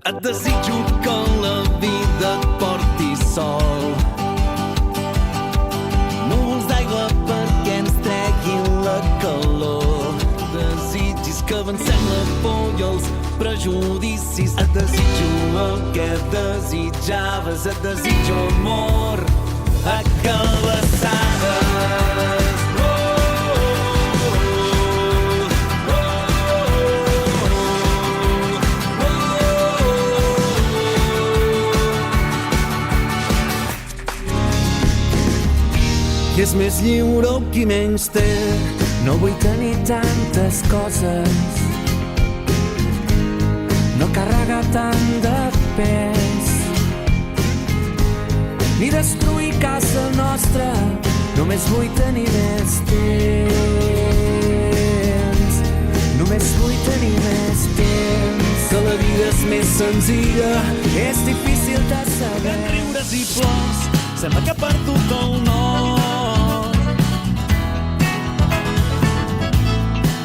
Et desitjo que la vida et porti sol. Núvols d'aigua perquè ens treguin la calor. Desitgis que avancem la por i els prejudicis. Et desitjo el que desitjaves. Et desitjo amor a cabeçades. Qui és més lliure o qui menys té? No vull tenir tantes coses, no carregar tant de pes, ni destruir casa nostra. Només vull tenir més temps, només vull tenir més temps. Que la vida és més senzilla, És difícil de saber. en riures i plors sembla que he perdut el nord.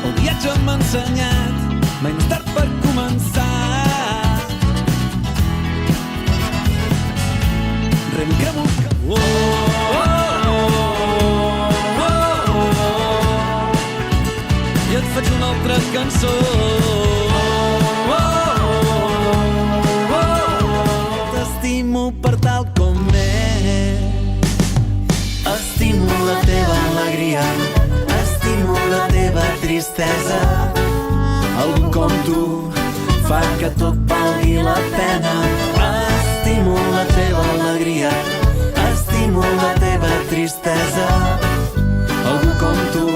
El viatge m'ha ensenyat mai no és tard per començar. Reencremo el camí. I et faig una altra cançó. T'estimo per tal com ets. Estimo la teva alegria, estimo la teva tristesa. Algú com tu fa que tot valgui la pena. Estimo la teva alegria, estimo la teva tristesa. Algú com tu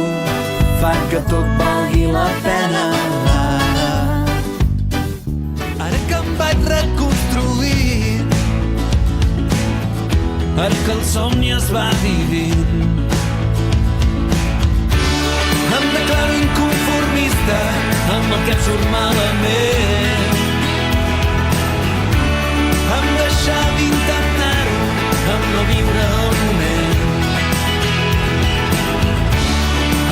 fa que tot valgui la pena. Ara que em vaig reconstruir, ara que el somni es va vivint, em declaro inconformista amb el que et surt malament. Em deixar d'intentar-ho, em no viure el moment.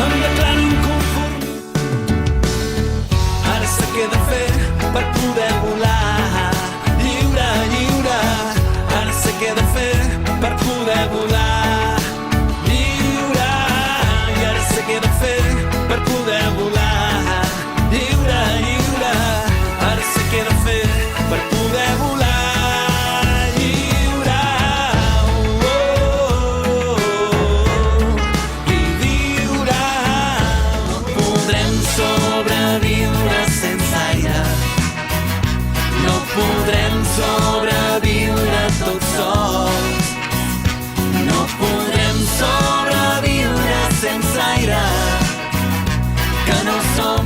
Em declaro inconformista. Ara sé què he de fer per poder volar. Lliure, lliure. Ara sé què he de fer per poder volar. Lliure. I ara sé què he de fer per poder volar. Lliure, lliure. Ara sé què he de fer per poder volar. Lliure. I viure. No podrem sobreviure sense aire. No podrem sobreviure tots sols. No podrem sobreviure sense aire. Que no som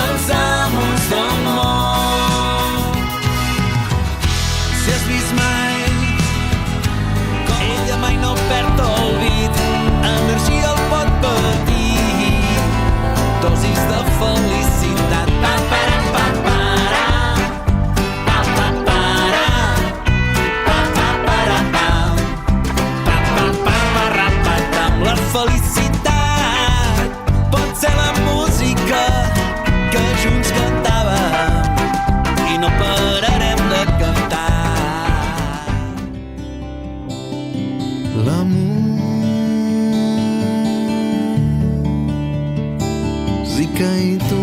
els amos del món. Si has vist mai com ella mai no perd el beat, energia el pot patir, dosis de felicitat. Pa, para, pa, para. Pa, pa, para. Pa, pa, para, pa. Pa, pa, pa, para, pa, pa. La felicitat pot ser la música que junts cantàvem i no pararem de cantar. La música i tu.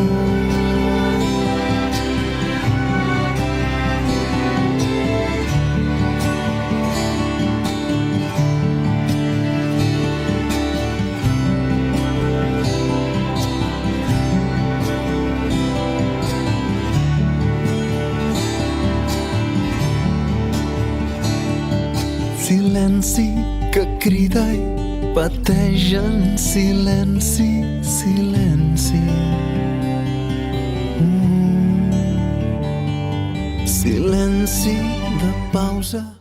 Silenci que crida i pateix en silenci, silenci. Silenci de pausa.